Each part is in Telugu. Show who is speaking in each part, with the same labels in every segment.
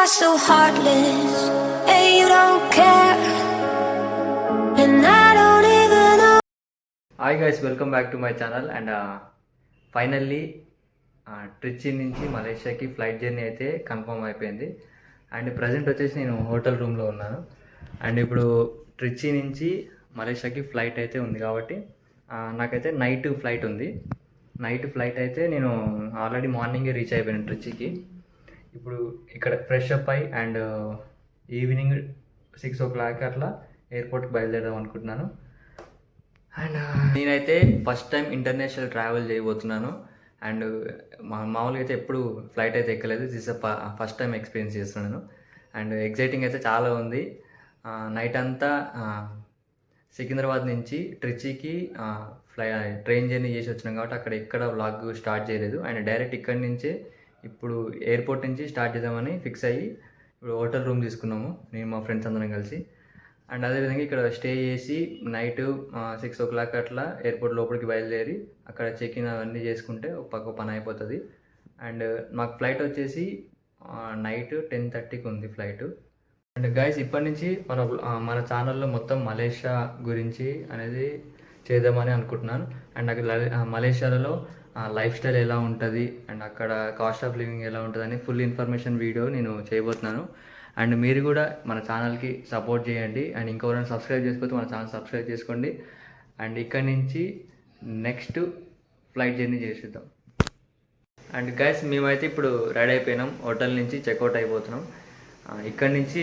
Speaker 1: are so heartless, and you don't care, and I don't even know.
Speaker 2: Hi guys, welcome back to my channel. And finally Trichy నుంచి మలేషియాకి ఫ్లైట్ జర్నీ అయితే కన్ఫర్మ్ అయిపోయింది. అండ్ ప్రజెంట్ వచ్చేసి నేను హోటల్ రూమ్లో ఉన్నాను. అండ్ ఇప్పుడు ట్రిచి నుంచి మలేషియాకి ఫ్లైట్ అయితే ఉంది కాబట్టి నాకైతే నైట్ ఫ్లైట్ ఉంది. నైట్ ఫ్లైట్ అయితే నేను ఆల్రెడీ మార్నింగే రీచ్ అయిపోయాను ట్రిచికి. ఇప్పుడు ఇక్కడ ఫ్రెష్ అప్ అయ్యి అండ్ ఈవినింగ్ 6 o'clock అట్లా ఎయిర్పోర్ట్కి బయలుదేరదాం అనుకుంటున్నాను. అండ్ నేనైతే ఫస్ట్ టైం ఇంటర్నేషనల్ ట్రావెల్ చేయబోతున్నాను. అండ్ మామూలుగా అయితే ఎప్పుడు ఫ్లైట్ అయితే ఎక్కలేదు. దిస్ ఫస్ట్ టైం ఎక్స్పీరియన్స్ చేస్తున్నాను. అండ్ ఎగ్జైటింగ్ అయితే చాలా ఉంది. నైట్ అంతా సికింద్రాబాద్ నుంచి ట్రిచికి ట్రైన్ జర్నీ చేసి వచ్చినాం కాబట్టి అక్కడ ఎక్కడ వ్లాగ్ స్టార్ట్ చేయలేదు. అండ్ డైరెక్ట్ ఇక్కడి నుంచే ఇప్పుడు ఎయిర్పోర్ట్ నుంచి స్టార్ట్ చేద్దామని ఫిక్స్ అయ్యి ఇప్పుడు హోటల్ రూమ్ తీసుకున్నాము నేను మా ఫ్రెండ్స్ అందరం కలిసి. అండ్ అదేవిధంగా ఇక్కడ స్టే చేసి నైట్ 6 o'clock అట్లా ఎయిర్పోర్ట్ లోపలికి బయలుదేరి అక్కడ చెక్ ఇన్ అవన్నీ చేసుకుంటే ఒక పక్క పని అయిపోతుంది. అండ్ మాకు ఫ్లైట్ వచ్చేసి నైట్ 10:30కి ఉంది ఫ్లైట్. అండ్ గైస్ ఇప్పటి నుంచి మన ఛానల్లో మొత్తం మలేషియా గురించి అనేది చేద్దామని అనుకుంటున్నాను. అండ్ అక్కడ మలేషియాలో లైఫ్ స్టైల్ ఎలా ఉంటుంది అండ్ అక్కడ కాస్ట్ ఆఫ్ లివింగ్ ఎలా ఉంటుంది అని ఫుల్ ఇన్ఫర్మేషన్ వీడియో నేను చేయబోతున్నాను. అండ్ మీరు కూడా మన ఛానల్కి సపోర్ట్ చేయండి. అండ్ ఇంకెవరైనా సబ్స్క్రైబ్ చేసుకోతే మన ఛానల్ సబ్స్క్రైబ్ చేసుకోండి. అండ్ ఇక్కడి నుంచి నెక్స్ట్ ఫ్లైట్ జర్నీ చేసేద్దాం. అండ్ గైస్ మేమైతే ఇప్పుడు రెడీ అయిపోయినాం. హోటల్ నుంచి చెక్అవుట్ అయిపోతున్నాం. ఇక్కడి నుంచి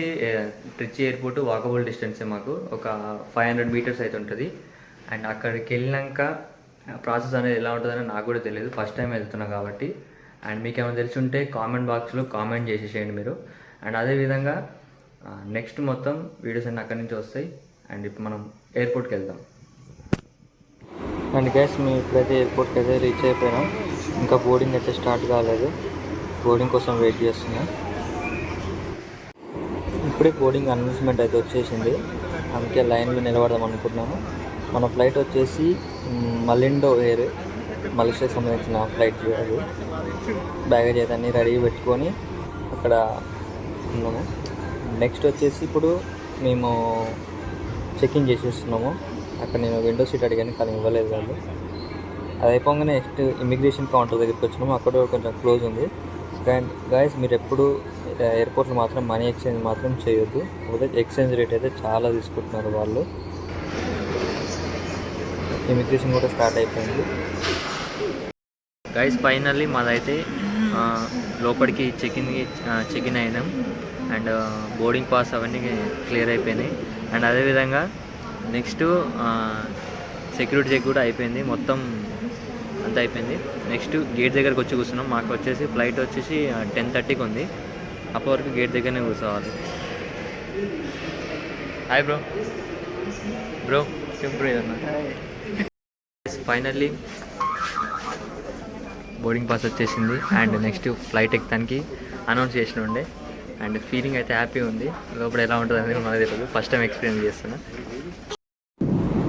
Speaker 2: ట్రిచి ఎయిర్పోర్ట్ వాకబుల్ డిస్టెన్సే, మాకు ఒక 500 meters అయితే ఉంటుంది. అండ్ అక్కడికి వెళ్ళినాక ప్రాసెస్ అనేది ఎలా ఉంటుందని నాకు కూడా తెలియదు, ఫస్ట్ టైం వెళ్తున్నా కాబట్టి. అండ్ మీకు ఏమైనా తెలిసి ఉంటే కామెంట్ బాక్స్లో కామెంట్ చేసేసేయండి మీరు. అండ్ అదేవిధంగా నెక్స్ట్ మొత్తం వీడియోస్ అన్నీ అక్కడి నుంచి వస్తాయి. అండ్ ఇప్పుడు మనం ఎయిర్పోర్ట్కి వెళ్దాం. అండ్ గ్యాస్ మేము ఇప్పుడైతే ఎయిర్పోర్ట్కి అయితే రీచ్ అయిపోయినాం. ఇంకా బోర్డింగ్ అయితే స్టార్ట్ కాలేదు. బోర్డింగ్ కోసం వెయిట్ చేస్తున్నాం. ఇప్పుడే బోర్డింగ్ అనౌన్స్మెంట్ అయితే వచ్చేసింది, అందుకే లైన్లో నిలబడదాం అనుకుంటున్నాము. మన ఫ్లైట్ వచ్చేసి మలిండో ఎయిర్, మలేషియాకి సంబంధించిన ఫ్లైట్. అది బ్యాగేజ్ అయితే అన్నీ రెడీ పెట్టుకొని అక్కడ ఉన్నాము. నెక్స్ట్ వచ్చేసి ఇప్పుడు మేము చెక్ఇన్ చేసేస్తున్నాము. అక్కడ నేను విండో సీట్ అడిగాను కానీ ఇవ్వలేదు వాళ్ళు. అది అయిపోగానే నెక్స్ట్ ఇమిగ్రేషన్ కౌంటర్ దగ్గరికి వచ్చినాము. అక్కడ కొంచెం క్లోజ్ ఉంది. గాయస్ మీరు ఎప్పుడు ఎయిర్పోర్ట్లో మాత్రం మనీ ఎక్స్చేంజ్ మాత్రం చేయొద్దు, పోతే ఎక్స్చేంజ్ రేట్ అయితే చాలా తీసుకుంటున్నారు వాళ్ళు. ఇమిగ్రేషన్ కూడా స్టార్ట్ అయిపోయింది. గైస్ ఫైనల్లీ మాదైతే లోపలికి చెక్ ఇన్ అయినాం. అండ్ బోర్డింగ్ పాస్ అవన్నీ క్లియర్ అయిపోయినాయి. అండ్ అదేవిధంగా నెక్స్ట్ సెక్యూరిటీ చెక్ కూడా అయిపోయింది, మొత్తం అంతా అయిపోయింది. నెక్స్ట్ గేట్ దగ్గరకు వచ్చి కూర్చున్నాం. మాకు వచ్చేసి ఫ్లైట్ వచ్చేసి 10:30కి ఉంది. అప్పటి వరకు గేట్ దగ్గరనే కూర్చోవాలి. Hi bro. చెప్పు ఏదన్నా. ఫైనల్లీ బోర్డింగ్ పాస్ వచ్చేసింది. అండ్ నెక్స్ట్ ఫ్లైట్ ఎక్కడానికి అనౌన్స్ చేసిన ఉండే. అండ్ ఫీలింగ్ అయితే హ్యాపీ ఉంది. లోపల ఎలా ఉంటుంది అనేది మనకు తెలియదు, ఫస్ట్ టైం ఎక్స్పీరియన్స్ చేస్తున్నా.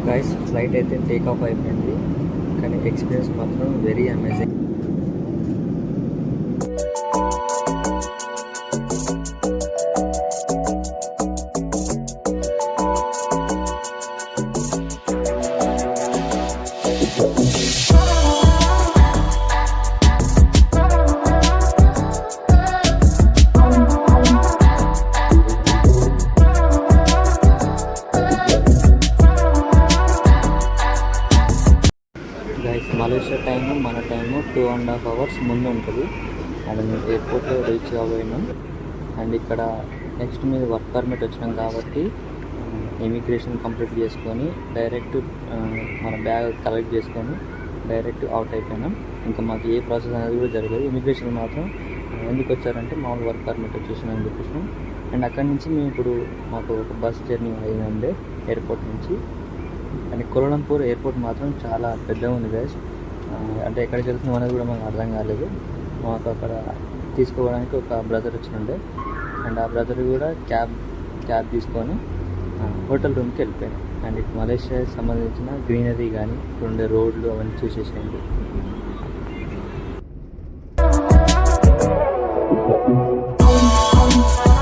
Speaker 2: గైస్ ఫ్లైట్ అయితే టేక్ ఆఫ్ అయిపోయింది, కానీ ఎక్స్పీరియన్స్ మాత్రం వెరీ అమేజింగ్. మలేషియా టైము మన టైము 2.5 hours ముందు ఉంటుంది. అండ్ మేము ఎయిర్పోర్ట్లో రీచ్ కాబోయినాం. అండ్ ఇక్కడ నెక్స్ట్ మీద వర్క్ పర్మిట్ వచ్చినాం కాబట్టి ఇమిగ్రేషన్ కంప్లీట్ చేసుకొని డైరెక్ట్ మన బ్యాగ్ కలెక్ట్ చేసుకొని డైరెక్ట్ అవుట్ అయిపోయినాం. ఇంకా మాకు ఏ ప్రాసెస్ అనేది కూడా జరగలేదు. ఇమిగ్రేషన్ మాత్రం ఎందుకు వచ్చారంటే మామూలు వర్క్ పర్మిట్ వచ్చేసినామని చెప్పేసినాం. అండ్ అక్కడి నుంచి మేము ఇప్పుడు మాకు ఒక బస్ జర్నీ అయిందండి ఎయిర్పోర్ట్ నుంచి. అండ్ కోలంపూర్ ఎయిర్పోర్ట్ మాత్రం చాలా పెద్దగా ఉంది గైస్. అంటే ఎక్కడికి వెళ్తున్నాం అనేది కూడా మాకు అర్థం కాలేదు. మాకు అక్కడ తీసుకోవడానికి ఒక బ్రదర్ వచ్చినుండే. అండ్ ఆ బ్రదర్ కూడా క్యాబ్ తీసుకొని హోటల్ రూమ్కి వెళ్ళిపోయాను. అండ్ ఇటు మలేషియాకి సంబంధించిన గ్రీనరీ కానీ ఇక్కడ ఉండే రోడ్లు అవన్నీ చూసేసేయండి.
Speaker 1: Oh,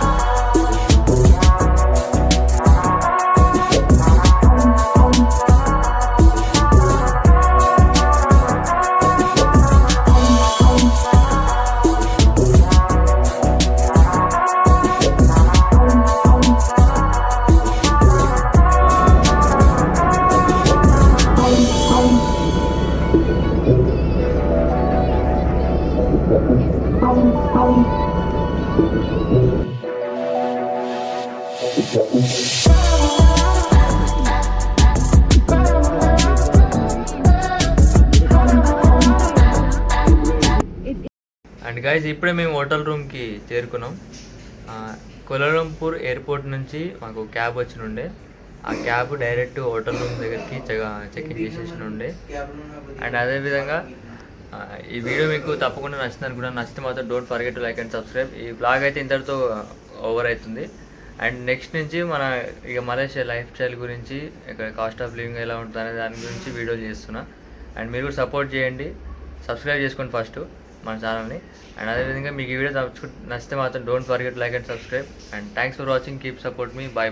Speaker 2: అండ్ గైస్ ఇప్పుడే మేము హోటల్ రూమ్కి చేరుకున్నాం. కోలాలంపూర్ ఎయిర్పోర్ట్ నుంచి మాకు క్యాబ్ వచ్చినుండే. ఆ క్యాబ్ డైరెక్ట్ హోటల్ రూమ్ దగ్గరికి చెక్ ఇన్ చేసేసి ఉండే. అండ్ అదేవిధంగా ఈ వీడియో మీకు తప్పకుండా నచ్చింది అనుకున్నాను. నచ్చితే మాత్రం don't forget to like and subscribe. ఈ బ్లాగ్ అయితే ఇంతటితో ఓవర్ అవుతుంది. అండ్ నెక్స్ట్ నుంచి మన ఇక మలేషియా లైఫ్ స్టైల్ గురించి, ఇక్కడ కాస్ట్ ఆఫ్ లివింగ్ ఎలా ఉంటుంది అనే దాని గురించి వీడియోలు చేస్తున్నా. అండ్ మీరు కూడా సపోర్ట్ చేయండి, సబ్స్క్రైబ్ చేసుకోండి ఫస్ట్ మన ఛానల్ని. అండ్ అదేవిధంగా మీకు ఈ వీడియో నచ్చితే మాత్రం don't forget like and subscribe. And thanks for watching, keep support me, bye bye.